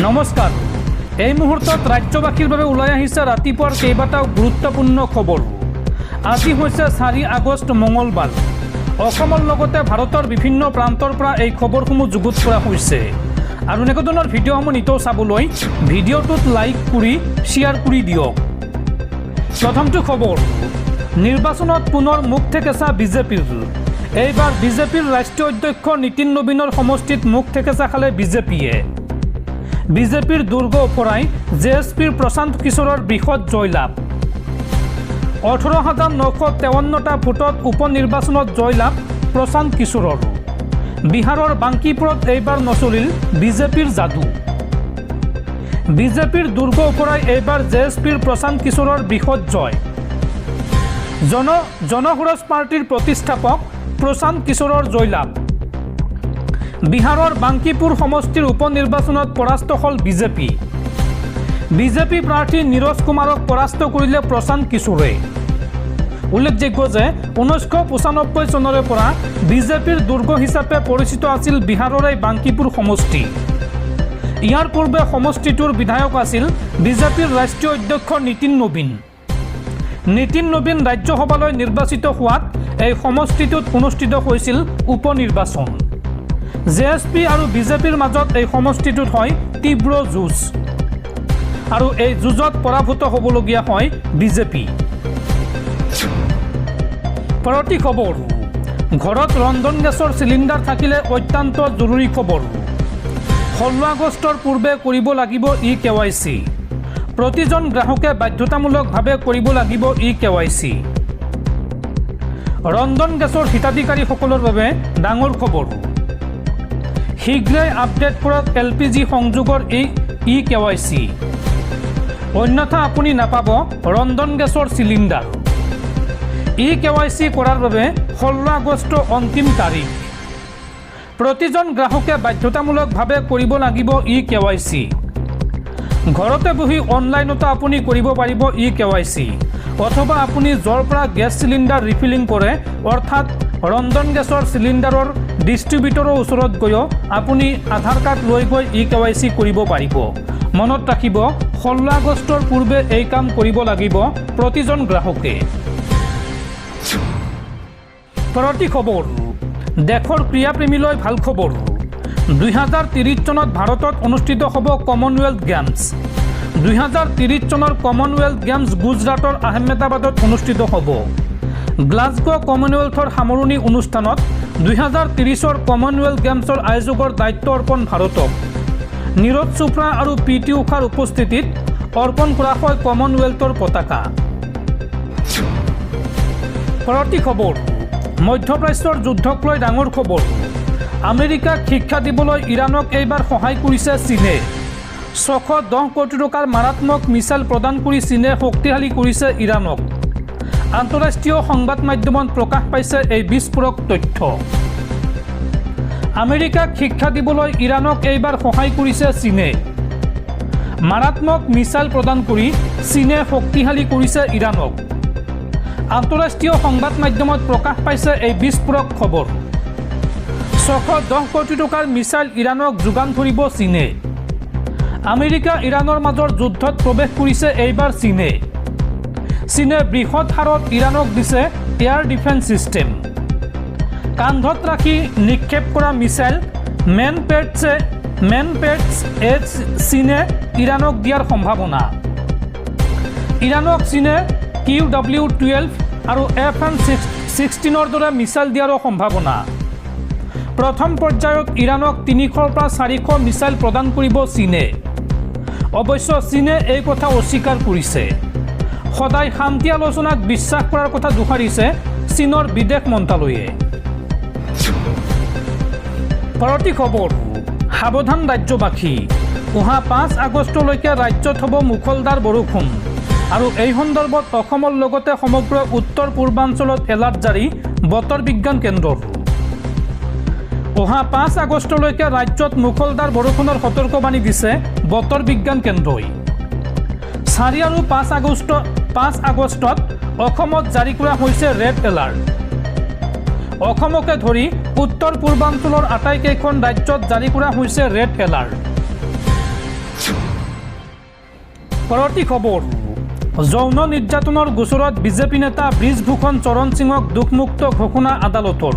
নমস্কাৰ। এই মুহূৰ্তত ৰাজ্যবাসীৰ বাবে ওলাই আহিছে ৰাতিপুৱাৰ কেইবাটাও গুৰুত্বপূৰ্ণ খবৰ। আজি হৈছে 4 আগষ্ট মঙলবাৰ। অসমৰ লগতে ভাৰতৰ বিভিন্ন প্ৰান্তৰ পৰা এই খবৰসমূহ যুগুত কৰা হৈছে। আৰু এনেকুৱা ধৰণৰ ভিডিঅ'সমূহ নিতৌ চাবলৈ ভিডিঅ'টোত লাইক কৰি শ্বেয়াৰ কৰি দিয়ক। প্ৰথমটো খবৰ, নিৰ্বাচনত পুনৰ মুখ থেকেচা বিজেপিৰ। এইবাৰ বিজেপিৰ ৰাষ্ট্ৰীয় অধ্যক্ষ নীতিন নবীনৰ সমষ্টিত মুখ থেকেচা খালে বিজেপিয়ে। বিজেপিৰ দুৰ্গ ওফৰাই জেএছপিৰ প্ৰশান্ত কিশোৰৰ বৃহৎ জয়লাভ। 18,953টা ভোটত উপ নিৰ্বাচনত জয়লাভ প্ৰশান্ত কিশোৰৰ। বিহাৰৰ বাংকিপুৰত এইবাৰ নচলিল বিজেপিৰ যাদু। বিজেপিৰ দুৰ্গ ওফৰাই এইবাৰ জেএছপিৰ প্ৰশান্ত কিশোৰৰ বৃহৎ জয়। জনসুৰাজ পাৰ্টিৰ প্ৰতিষ্ঠাপক প্ৰশান্ত কিশোৰৰ জয়লাভ। বিহাৰৰ বাংকিপুৰ সমষ্টিৰ উপ নিৰ্বাচনত পৰাস্ত হ'ল বিজেপি। বিজেপি প্ৰাৰ্থী নীৰজ কুমাৰক পৰাস্ত কৰিলে প্ৰশান্ত কিশোৰে। উল্লেখযোগ্য যে 1995 চনৰে পৰা বিজেপিৰ দুৰ্গ হিচাপে পৰিচিত আছিল বিহাৰৰ এই বাংকিপুৰ সমষ্টি। ইয়াৰ পূৰ্বে সমষ্টিটোৰ বিধায়ক আছিল বিজেপিৰ ৰাষ্ট্ৰীয় অধ্যক্ষ নীতিন নবীন। নীতিন নবীন ৰাজ্যসভালৈ নিৰ্বাচিত হোৱাত এই সমষ্টিটোত অনুষ্ঠিত হৈছিল উপ নিৰ্বাচন। জেএছপি আৰু বিজেপিৰ মাজত এই সমষ্টিটোত হয় তীব্ৰ যুঁজ, আৰু এই যুঁজত পৰাভূত হ'বলগীয়া হয় বিজেপি। পৰৱৰ্তী খবৰ, ঘৰত ৰন্ধন গেছৰ চিলিণ্ডাৰ থাকিলে অত্যন্ত জৰুৰী খবৰ। 16 আগষ্টৰ পূৰ্বে কৰিব লাগিব ই-KYC। প্ৰতিজন গ্ৰাহকে বাধ্যতামূলকভাৱে কৰিব লাগিব ই-KYC। ৰন্ধন গেছৰ হিতাধিকাৰীসকলৰ বাবে ডাঙৰ খবৰ। শীঘ্ৰেই আপডেট কৰক LPG সংযোগৰ ই-KYC, অন্যথা আপুনি নাপাব ৰন্ধন গেছৰ চিলিণ্ডাৰ। ই-KYC কৰাৰ বাবে 16 আগষ্ট অন্তিম তাৰিখ। প্ৰতিজন গ্ৰাহকে বাধ্যতামূলকভাৱে কৰিব লাগিব ই-KYC। ঘৰতে বহি অনলাইনতো আপুনি কৰিব পাৰিব ই-KYC, অথবা আপুনি য'ৰ পৰা গেছ চিলিণ্ডাৰ ৰিফিলিং কৰে, অৰ্থাৎ ৰন্ধন গেছৰ চিলিণ্ডাৰৰ ডিষ্ট্ৰিবিউটৰৰ ওচৰত গৈও আপুনি আধাৰ কাৰ্ড লৈ গৈ ই-KYC কৰিব পাৰিব। মনত ৰাখিব, 16 আগষ্টৰ পূৰ্বে এই কাম কৰিব লাগিব প্ৰতিজন গ্ৰাহকে। পৰৱৰ্তী খবৰ, দেশৰ ক্ৰীড়াপ্ৰেমীলৈ ভাল খবৰ। 2030 চনত ভাৰতত অনুষ্ঠিত হ'ব কমনৱেলথ গেমছ। 2030 চনৰ কমনৱেলথ গেমছ গুজৰাটৰ আহমেদাবাদত অনুষ্ঠিত হ'ব। গ্লাছগো কমনৱেলথৰ সামৰণি অনুষ্ঠানত 2030ৰ কমনৱেলথ গেমছৰ আয়োজকৰ দায়িত্ব অৰ্পণ ভাৰতক। নীৰজ চোপ্ৰা আৰু PT উষাৰ উপস্থিতিত অৰ্পণ কৰা হয় কমনৱেলথৰ পতাকা। পৰৱৰ্তী খবৰ, মধ্যপ্ৰাচ্যৰ যুদ্ধক লৈ ডাঙৰ খবৰ। আমেৰিকাক শিক্ষা দিবলৈ ইৰাণক এইবাৰ সহায় কৰিছে চীনে। 610 কোটি টকাৰ মাৰাত্মক মিছাইল প্ৰদান কৰি চীনে শক্তিশালী কৰিছে ইৰাণক। আন্তঃৰাষ্ট্ৰীয় সংবাদ মাধ্যমত প্ৰকাশ পাইছে এই বিস্ফোৰক তথ্য। আমেৰিকাক শিক্ষা দিবলৈ ইৰাণক এইবাৰ সহায় কৰিছে চীনে। মাৰাত্মক মিছাইল প্ৰদান কৰি চীনে শক্তিশালী কৰিছে ইৰাণক। আন্তঃৰাষ্ট্ৰীয় সংবাদ মাধ্যমত প্ৰকাশ পাইছে এই বিস্ফোৰক খবৰ। 610 কোটি টকাৰ মিছাইল ইৰাণক যোগান ধৰিব চীনে। আমেৰিকা ইৰাণৰ মাজৰ যুদ্ধত প্ৰৱেশ কৰিছে এইবাৰ চীনে। চীনে বৃহৎ হাৰত ইৰাণক দিছে এয়াৰ ডিফেন্স ছিষ্টেম। কান্ধত ৰাখি নিক্ষেপ কৰা মিছাইল মেনপেটছ চীনে ইৰাণক দিয়াৰ সম্ভাৱনা। ইৰাণক চীনে QW-12 আৰু FN-16ৰ দৰে মিছাইল দিয়াৰো সম্ভাৱনা। প্ৰথম পৰ্যায়ত ইৰাণক 300ৰ পৰা 400 মিছাইল প্ৰদান কৰিব চীনে। অৱশ্যে চীনে এই কথা অস্বীকাৰ কৰিছে। সদায় শান্তি আলোচনাক বিশ্বাস কৰাৰ কথা দোহাৰিছে চীনৰ বিদেশ মন্ত্ৰালয়ে। পৰৱৰ্তী খবৰ, সাৱধান ৰাজ্যবাসী। অহা 5 আগষ্টলৈকে ৰাজ্যত হ'ব মুখলধাৰ বৰষুণ, আৰু এই সন্দৰ্ভত অসমৰ লগতে সমগ্ৰ উত্তৰ পূৰ্বাঞ্চলত এলাৰ্ট জাৰি বতৰ বিজ্ঞান কেন্দ্ৰৰ। অহা 5 আগষ্টলৈকে ৰাজ্যত মুখলধাৰ বৰষুণৰ সতৰ্কবাণী দিছে বতৰ বিজ্ঞান কেন্দ্ৰই। 4 আৰু 5 আগষ্টত অসমত জাৰি কৰা হৈছে ৰেড এলাৰ্ট। অসমকে ধৰি উত্তৰ পূৰ্বাঞ্চলৰ আটাইকেইখন ৰাজ্যত জাৰি কৰা হৈছে ৰেড এলাৰ্ট। পৰৱৰ্তী খবৰ, যৌন নিৰ্যাতনৰ গোচৰত বিজেপি নেতা ব্ৰিজভূষণ চৰণ সিঙক দোষমুক্ত ঘোষণা আদালতৰ।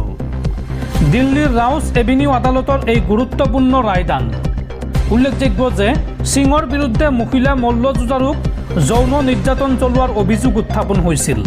দিল্লীৰ ৰাউছ এভিনিউ আদালতৰ এই গুৰুত্বপূৰ্ণ ৰায়দান। উল্লেখযোগ্য যে সিঙৰ বিৰুদ্ধে মহিলা মল্লযুঁজাৰুক যৌন নিৰ্যাতন চলোৱাৰ অভিযোগ উত্থাপন হৈছিল।